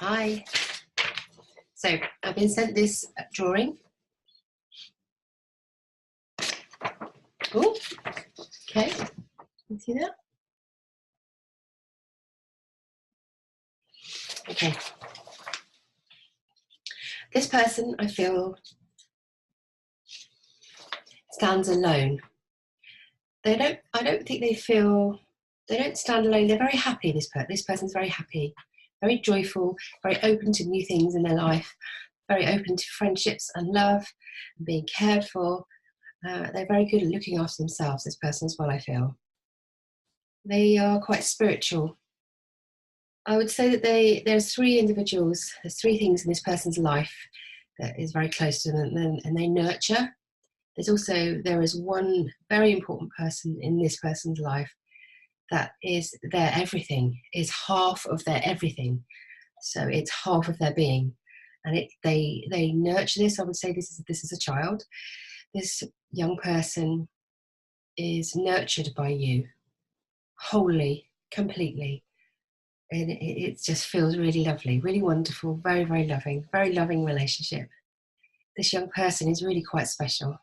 Hi. So I've been sent this drawing. Oh, okay. You see that? Okay. This person, I feel, stands alone. I don't think they don't stand alone. They're very happy. This person's very happy, very joyful, very open to new things in their life, very open to friendships and love and being cared for. They're very good at looking after themselves, this person as well, I feel. They are quite spiritual. I would say that there's three individuals, there's three things in this person's life that is very close to them, and they nurture. There is one very important person in this person's life that is their everything, is half of their everything. So it's half of their being. And they nurture this. I would say this is a child. This young person is nurtured by you wholly, completely. And it just feels really lovely, really wonderful, very, very loving relationship. This young person is really quite special.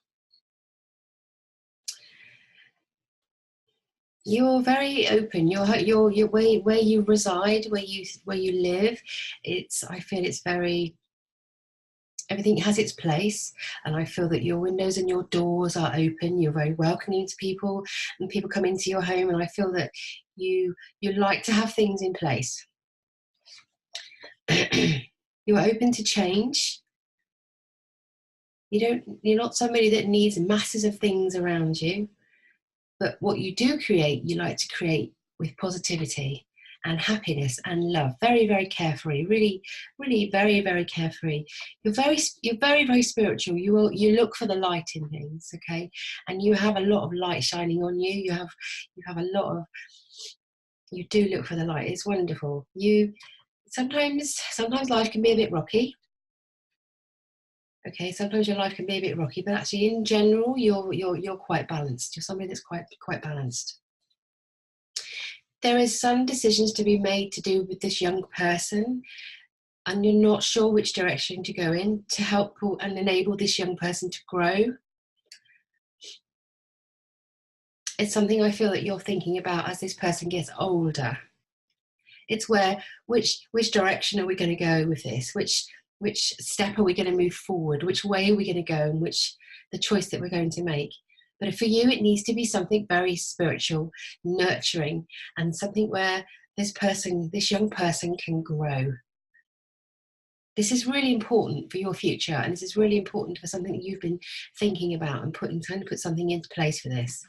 You're very open. You're where you reside, where you live. I feel it's very, everything has its place, and I feel that your windows and your doors are open. You're very welcoming to people, and people come into your home, and I feel that you like to have things in place. You're open to change. You're not somebody that needs masses of things around you, but what you do create, you like to create with positivity and happiness and love. Very, very carefree, really, really very, very carefree. You're very, very spiritual. You look for the light in things, okay? And you have a lot of light shining on you. You have a lot of, you do look for the light. It's wonderful. Sometimes life can be a bit rocky. Okay, sometimes your life can be a bit rocky, but actually, in general, you're quite balanced. You're somebody that's quite balanced. There is some decisions to be made to do with this young person, and you're not sure which direction to go in to help and enable this young person to grow. It's something I feel that you're thinking about as this person gets older. It's which direction are we going to go with this? Which step are we going to move forward? Which way are we going to go? And the choice that we're going to make. But for you, it needs to be something very spiritual, nurturing, and something where this young person can grow. This is really important for your future, and this is really important for something that you've been thinking about and trying to put something into place for this.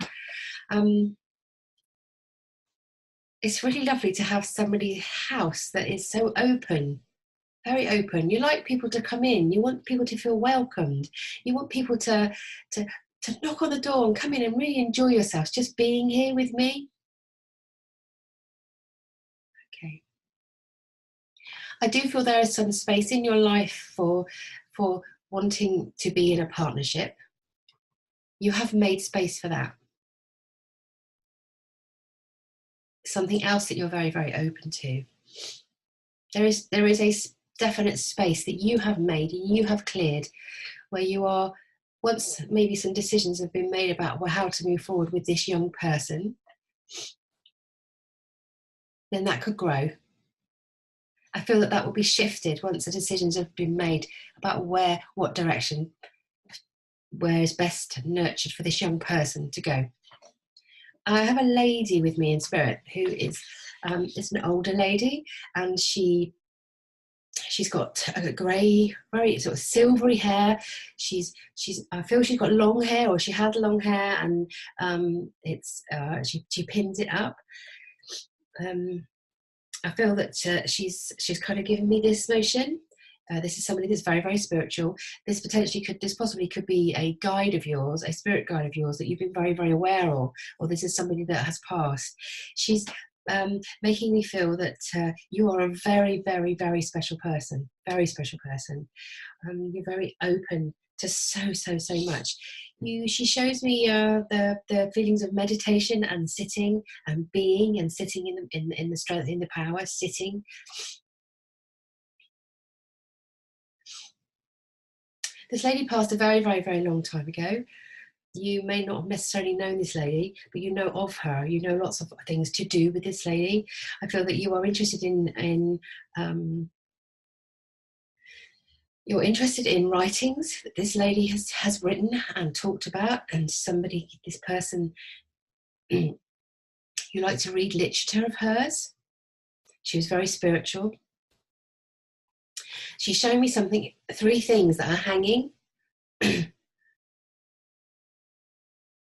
It's really lovely to have somebody's house that is so open. Very open. You like people to come in. You want people to feel welcomed. You want people to knock on the door and come in and really enjoy yourselves just being here with me. Okay. I do feel there is some space in your life for wanting to be in a partnership. You have made space for that. Something else that you're very, very open to. There is a definite space that you have made and you have cleared where you are, once maybe some decisions have been made about how to move forward with this young person, then that could grow. I feel that will be shifted once the decisions have been made about what direction, where is best nurtured for this young person to go. I have a lady with me in spirit who is an older lady, and she's got a grey, very sort of silvery hair. I feel she's got long hair, or she had long hair, and she pins it up. I feel that she's kind of given me this notion. This is somebody that's very, very spiritual. This possibly could be a guide of yours, a spirit guide of yours that you've been very, very aware of, or this is somebody that has passed. She's making me feel that you are a very, very, very special person. Very special person. You're very open to so much. She shows me the feelings of meditation and sitting and being and sitting in the strength, in the power, sitting. This lady passed a very, very, very long time ago. You may not have necessarily known this lady, but you know of her. You know lots of things to do with this lady. I feel that you are interested in you're interested in writings that this lady has written and talked about, and this person, you like to read literature of hers. She was very spiritual. She's showing me something, 3 things that are hanging.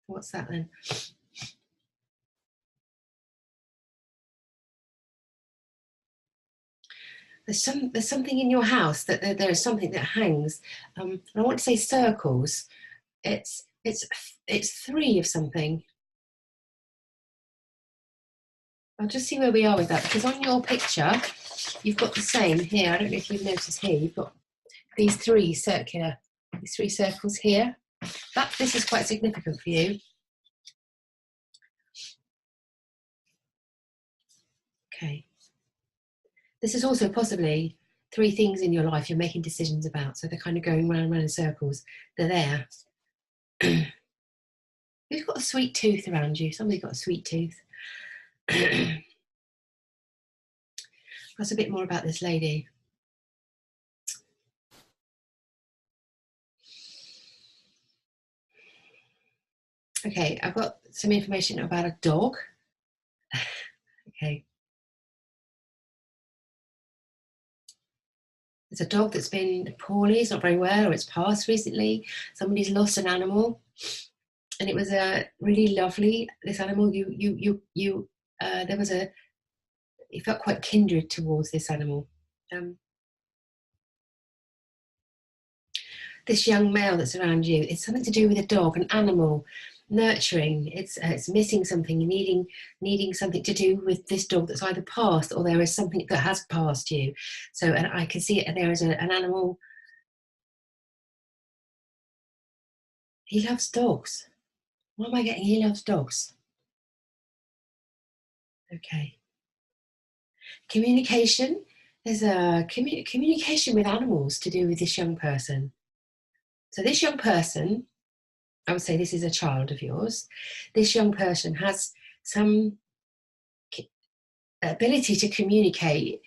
What's that then? There's something in your house that there is something that hangs. I want to say circles. It's 3 of something. I'll just see where we are with that, because on your picture you've got the same here. I don't know if you've noticed here. You've got these 3 circles here. This is quite significant for you. Okay. This is also possibly 3 things in your life you're making decisions about. So they're kind of going round and round in circles. They're there. Who's got a sweet tooth around you? Somebody's got a sweet tooth. That's a bit more about this lady. Okay, I've got some information about a dog. Okay. It's a dog that's been poorly, it's not very well, or it's passed recently. Somebody's lost an animal, and it was a really lovely. This animal, you felt quite kindred towards this animal. This young male that's around you, it's something to do with a dog, an animal, nurturing. It's missing something, needing something to do with this dog that's either passed, or there is something that has passed you. So, and I can see it. There is an animal. He loves dogs. What am I getting? He loves dogs. Okay. Communication. There's a communication with animals to do with this young person. So this young person, I would say this is a child of yours. This young person has some ability to communicate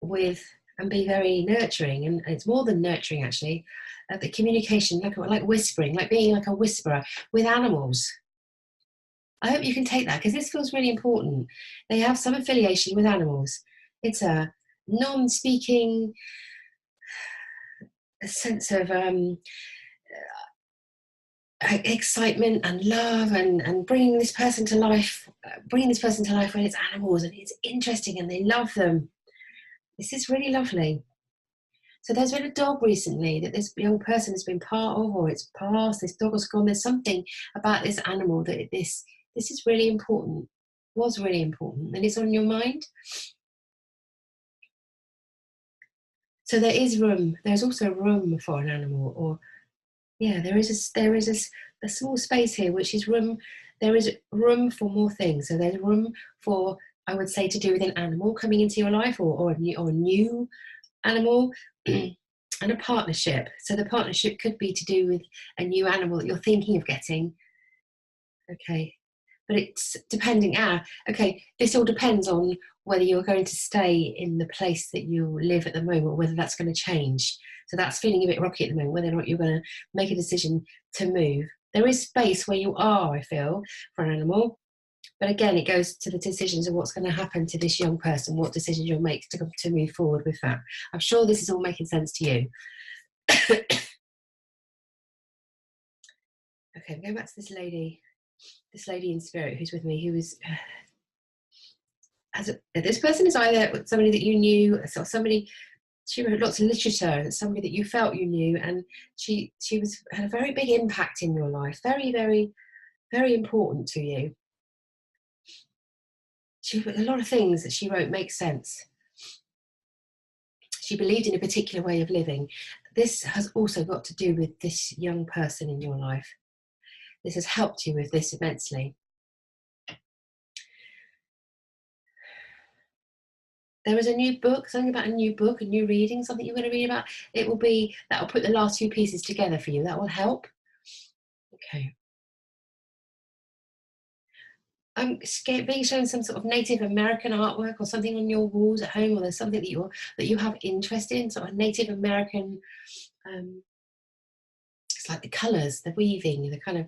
with and be very nurturing, and it's more than nurturing actually. The communication, like whispering, like being like a whisperer with animals. I hope you can take that, because this feels really important. They have some affiliation with animals. It's a non-speaking sense of excitement and love, and bringing this person to life when it's animals, and it's interesting and they love them. This is really lovely. So there's been a dog recently that this young person has been part of, or it's passed, this dog has gone. There's something about this animal that this is really important, was really important, and it's on your mind. So there is room, there's also room for an animal, or yeah, there is a small space here, which is room. There is room for more things. So there's room for, I would say, to do with an animal coming into your life, or a new animal, and a partnership. So the partnership could be to do with a new animal that you're thinking of getting. Okay, but it's depending. Okay, this all depends on whether you're going to stay in the place that you live at the moment, or whether that's going to change. So that's feeling a bit rocky at the moment, whether or not you're going to make a decision to move. There is space where you are, I feel, for an animal. But again, it goes to the decisions of what's going to happen to this young person, what decisions you'll make to move forward with that. I'm sure this is all making sense to you. Okay, I'm going back to this lady in spirit who's with me, who is... this person is either somebody that you knew, or somebody... She wrote lots of literature, somebody that you felt you knew, and she had a very big impact in your life, very, very, very important to you. A lot of things that she wrote make sense. She believed in a particular way of living. This has also got to do with this young person in your life. This has helped you with this immensely. there is a new book, something about a new book, a new reading, something you're going to read about. It will be, that will put the last two pieces together for you. That will help. Okay. I'm being shown some sort of Native American artwork or something on your walls at home, or there's something that you have interest in, sort of Native American. It's like the colours, the weaving, the kind of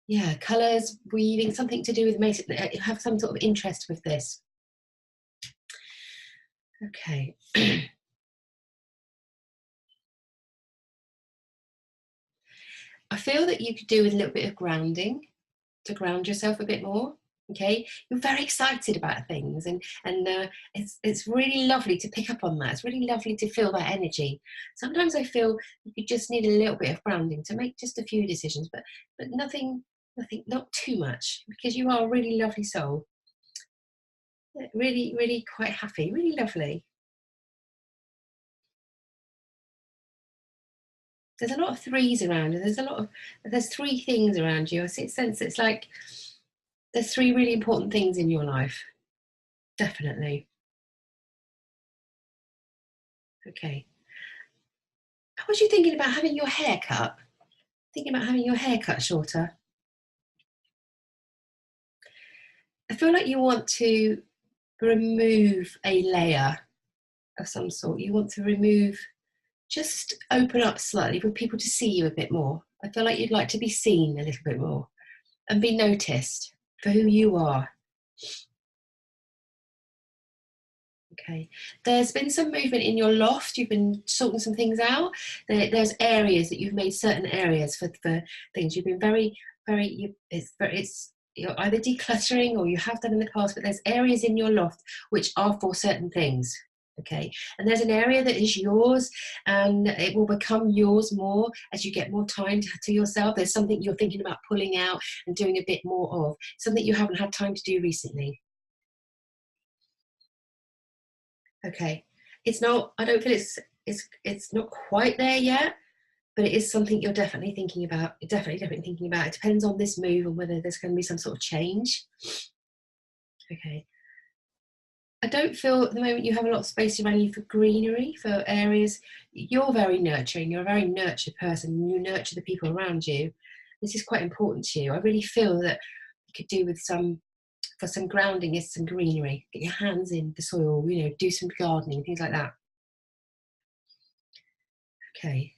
yeah, colours, weaving, something to do with Mason. You have some sort of interest with this. Okay. I feel that you could do with a little bit of grounding, to ground yourself a bit more. Okay, you're very excited about things, and it's really lovely to pick up on that. It's really lovely to feel that energy. Sometimes I feel you just need a little bit of grounding to make just a few decisions, but nothing, not too much, because you are a really lovely soul. Really, really quite happy, really lovely. There's a lot of threes around you. There's three things around you. I sense it's like there's three really important things in your life. Definitely. Okay. How was you thinking about having your hair cut? Thinking about having your hair cut shorter? I feel like you want to remove a layer of some sort. You want to remove, just open up slightly for people to see you a bit more. I feel like you'd like to be seen a little bit more and be noticed for who you are. Okay, there's been some movement in your loft. You've been sorting some things out. There's areas that you've made certain areas for things. You've been you're either decluttering or you have done in the past, but there's areas in your loft which are for certain things. Okay, and there's an area that is yours, and it will become yours more as you get more time to yourself. There's something you're thinking about pulling out and doing a bit more of, something you haven't had time to do recently. Okay, it's not, I don't feel it's not quite there yet, but it is something you're definitely thinking about. You're definitely thinking about. It depends on this move and whether there's going to be some sort of change. Okay. I don't feel at the moment you have a lot of space around you for greenery, for areas. You're very nurturing. You're a very nurtured person. You nurture the people around you. This is quite important to you. I really feel that you could do with for some grounding is some greenery. Get your hands in the soil, do some gardening, things like that. Okay.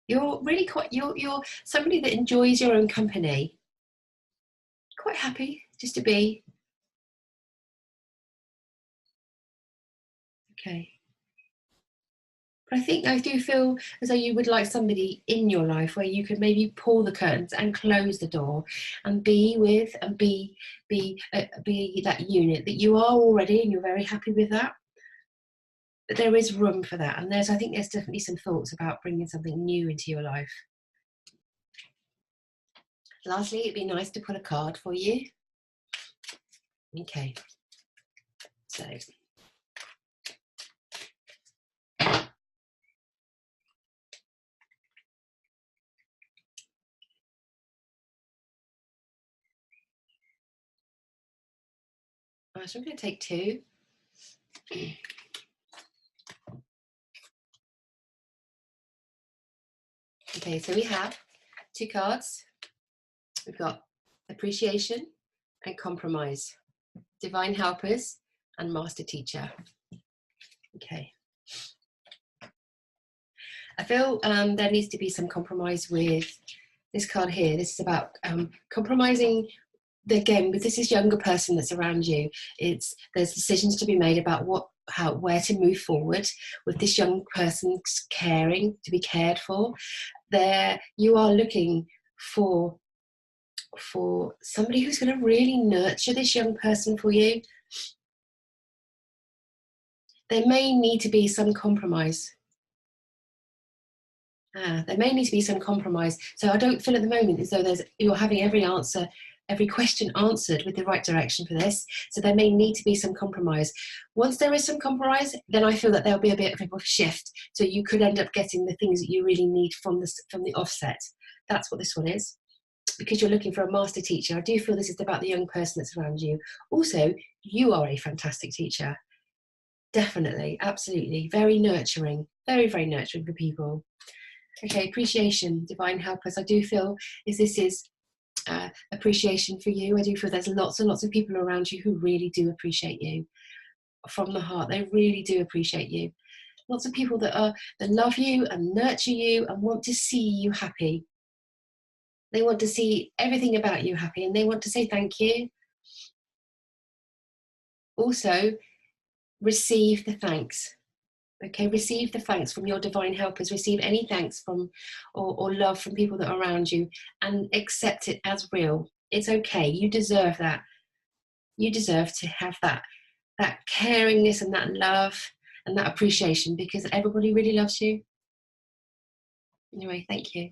You're really you're somebody that enjoys your own company. Quite happy just to be. Okay. But I do feel as though you would like somebody in your life where you could maybe pull the curtains and close the door and be with and be that unit that you are already, and you're very happy with that. But there is room for that, and I think there's definitely some thoughts about bringing something new into your life. Lastly, it'd be nice to pull a card for you. Okay, so I'm going to take two. Okay, so we have two cards. We've got appreciation and compromise, divine helpers and master teacher. Okay. I feel there needs to be some compromise with this card here. This is about compromising. Again, with this younger person that's around you, there's decisions to be made about where to move forward with this young person's caring, to be cared for. There, you are looking for somebody who's going to really nurture this young person for you. There may need to be some compromise. There may need to be some compromise. So I don't feel at the moment as though you're having every question answered with the right direction for this. So there may need to be some compromise. Once there is some compromise, then I feel that there'll be a bit of a shift. So you could end up getting the things that you really need from the offset. That's what this one is. because you're looking for a master teacher. I do feel this is about the young person that's around you. Also, you are a fantastic teacher. Definitely, absolutely. Very nurturing, very, very nurturing for people. Okay, appreciation, divine helpers. I do feel this is appreciation for you. I do feel there's lots and lots of people around you who really do appreciate you from the heart. They really do appreciate you. Lots of people that love you and nurture you and want to see you happy. They want to see everything about you happy, and they want to say thank you. Also, receive the thanks. Okay, receive the thanks from your divine helpers. Receive any thanks from or love from people that are around you, and accept it as real. It's okay. You deserve that. You deserve to have that caringness and that love and that appreciation, because everybody really loves you. Anyway, thank you.